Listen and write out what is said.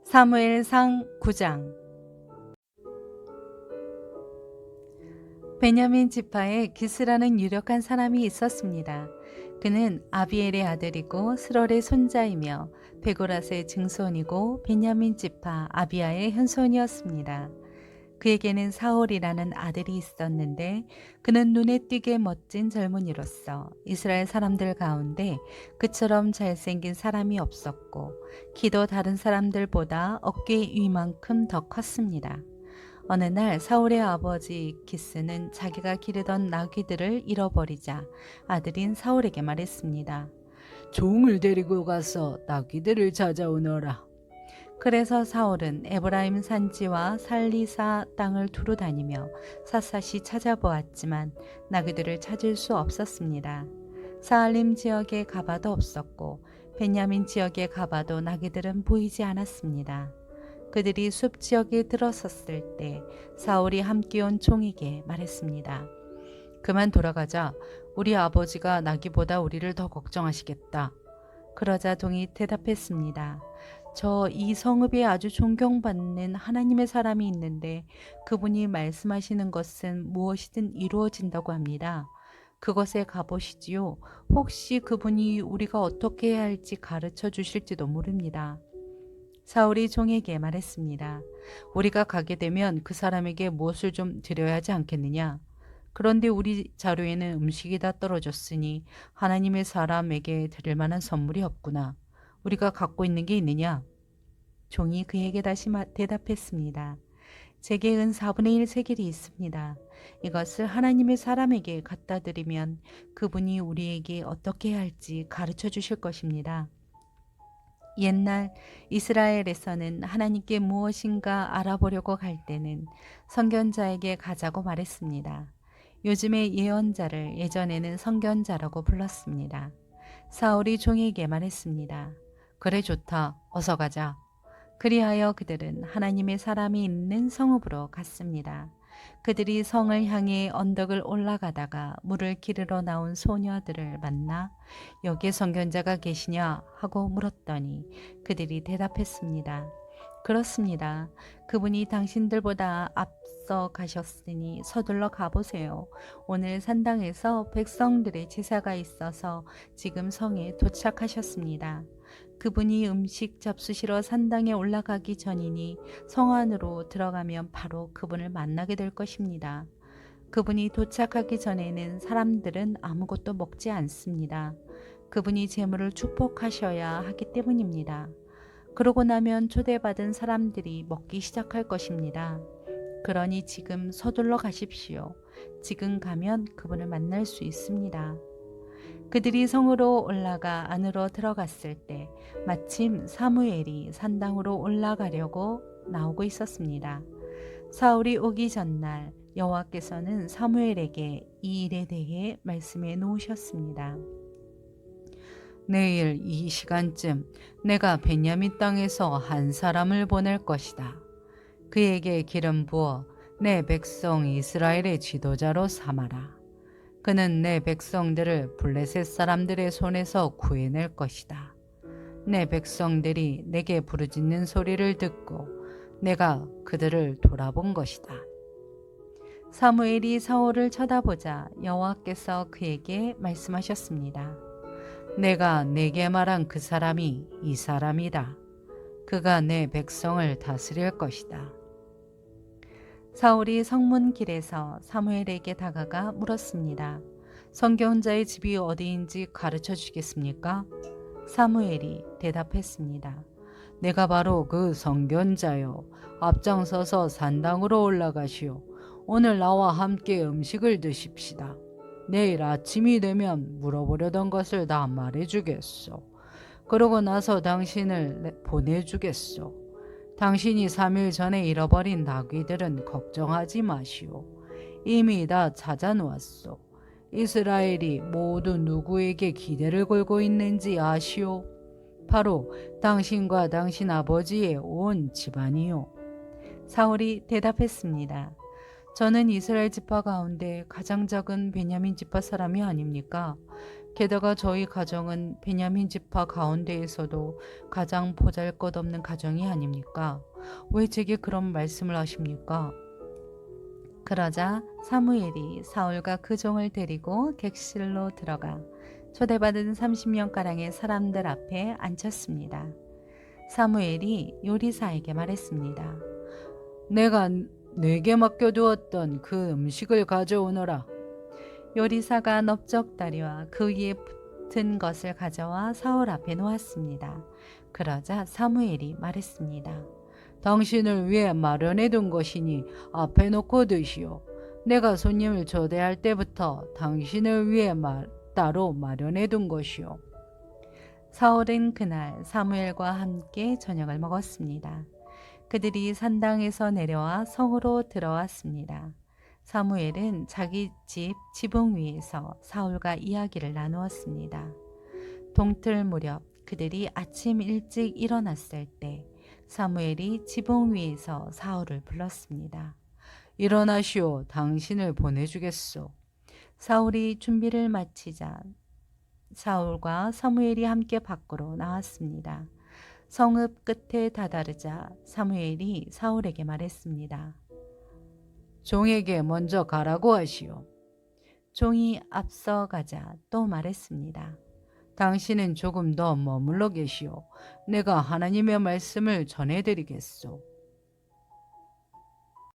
사무엘상 9장. 베냐민 지파에 기스라는 유력한 사람이 있었습니다. 그는 아비엘의 아들이고 스롤의 손자이며 베고라스의 증손이고 베냐민 지파 아비야의 현손이었습니다. 그에게는 사울이라는 아들이 있었는데 그는 눈에 띄게 멋진 젊은이로서 이스라엘 사람들 가운데 그처럼 잘생긴 사람이 없었고 키도 다른 사람들보다 어깨 위만큼 더 컸습니다. 어느 날 사울의 아버지 기스는 자기가 기르던 나귀들을 잃어버리자 아들인 사울에게 말했습니다. 종을 데리고 가서 나귀들을 찾아오너라. 그래서 사울은 에브라임 산지와 살리사 땅을 두루 다니며 샅샅이 찾아보았지만 나귀들을 찾을 수 없었습니다. 사알림 지역에 가봐도 없었고 베냐민 지역에 가봐도 나귀들은 보이지 않았습니다. 그들이 숲 지역에 들어섰을 때 사울이 함께 온 종에게 말했습니다. 그만 돌아가자. 우리 아버지가 나귀보다 우리를 더 걱정하시겠다. 그러자 종이 대답했습니다. 저 이 성읍에 아주 존경받는 하나님의 사람이 있는데 그분이 말씀하시는 것은 무엇이든 이루어진다고 합니다. 그것에 가보시지요. 혹시 그분이 우리가 어떻게 해야 할지 가르쳐 주실지도 모릅니다. 사울이 종에게 말했습니다. 우리가 가게 되면 그 사람에게 무엇을 좀 드려야 하지 않겠느냐? 그런데 우리 자루에는 음식이 다 떨어졌으니 하나님의 사람에게 드릴 만한 선물이 없구나. 우리가 갖고 있는 게 있느냐? 종이 그에게 다시 대답했습니다. 제게 은 4분의 1 세겔이 있습니다. 이것을 하나님의 사람에게 갖다 드리면 그분이 우리에게 어떻게 해야 할지 가르쳐 주실 것입니다. 옛날 이스라엘에서는 하나님께 무엇인가 알아보려고 갈 때는 선견자에게 가자고 말했습니다. 요즘의 예언자를 예전에는 선견자라고 불렀습니다. 사울이 종에게 말했습니다. 그래 좋다. 어서 가자. 그리하여 그들은 하나님의 사람이 있는 성읍으로 갔습니다. 그들이 성을 향해 언덕을 올라가다가 물을 기르러 나온 소녀들을 만나 여기에 선견자가 계시냐 하고 물었더니 그들이 대답했습니다. 그렇습니다. 그분이 당신들보다 앞서 가셨으니 서둘러 가보세요. 오늘 산당에서 백성들의 제사가 있어서 지금 성에 도착하셨습니다. 그분이 음식 잡수시러 산당에 올라가기 전이니 성 안으로 들어가면 바로 그분을 만나게 될 것입니다. 그분이 도착하기 전에는 사람들은 아무것도 먹지 않습니다. 그분이 제물을 축복하셔야 하기 때문입니다. 그러고 나면 초대받은 사람들이 먹기 시작할 것입니다. 그러니 지금 서둘러 가십시오. 지금 가면 그분을 만날 수 있습니다. 그들이 성으로 올라가 안으로 들어갔을 때 마침 사무엘이 산당으로 올라가려고 나오고 있었습니다. 사울이 오기 전날 여호와께서는 사무엘에게 이 일에 대해 말씀해 놓으셨습니다. 내일 이 시간쯤 내가 베냐민 땅에서 한 사람을 보낼 것이다. 그에게 기름 부어 내 백성 이스라엘의 지도자로 삼아라. 그는 내 백성들을 블레셋 사람들의 손에서 구해낼 것이다. 내 백성들이 내게 부르짖는 소리를 듣고 내가 그들을 돌아본 것이다. 사무엘이 사울을 쳐다보자 여호와께서 그에게 말씀하셨습니다. 내가 내게 말한 그 사람이 이 사람이다. 그가 내 백성을 다스릴 것이다. 사울이 성문길에서 사무엘에게 다가가 물었습니다. 선교훈자의 집이 어디인지 가르쳐 주시겠습니까? 사무엘이 대답했습니다. 내가 바로 그 선견자요. 앞장서서 산당으로 올라가시오. 오늘 나와 함께 음식을 드십시다. 내일 아침이 되면 물어보려던 것을 다 말해주겠소. 그러고 나서 당신을 보내주겠소. 당신이 3일 전에 잃어버린 나귀들은 걱정하지 마시오. 이미 다 찾아놓았소. 이스라엘이 모두 누구에게 기대를 걸고 있는지 아시오? 바로 당신과 당신 아버지의 온 집안이요. 사울이 대답했습니다. 저는 이스라엘 지파 가운데 가장 작은 베냐민 지파 사람이 아닙니까? 게다가 저희 가정은 베냐민 지파 가운데에서도 가장 보잘것없는 가정이 아닙니까? 왜 제게 그런 말씀을 하십니까? 그러자 사무엘이 사울과 그 종을 데리고 객실로 들어가 초대받은 30명가량의 사람들 앞에 앉혔습니다. 사무엘이 요리사에게 말했습니다. 내가 내게 맡겨두었던 그 음식을 가져오너라. 요리사가 넓적다리와 그 위에 붙은 것을 가져와 사울 앞에 놓았습니다. 그러자 사무엘이 말했습니다. 당신을 위해 마련해둔 것이니 앞에 놓고 드시오. 내가 손님을 초대할 때부터 당신을 위해 따로 마련해둔 것이오. 사울은 그날 사무엘과 함께 저녁을 먹었습니다. 그들이 산당에서 내려와 성으로 들어왔습니다. 사무엘은 자기 집 지붕 위에서 사울과 이야기를 나누었습니다. 동틀 무렵 그들이 아침 일찍 일어났을 때 사무엘이 지붕 위에서 사울을 불렀습니다. 일어나시오. 당신을 보내주겠소. 사울이 준비를 마치자 사울과 사무엘이 함께 밖으로 나왔습니다. 성읍 끝에 다다르자 사무엘이 사울에게 말했습니다. 종에게 먼저 가라고 하시오. 종이 앞서가자 또 말했습니다. 당신은 조금 더 머물러 계시오. 내가 하나님의 말씀을 전해드리겠소.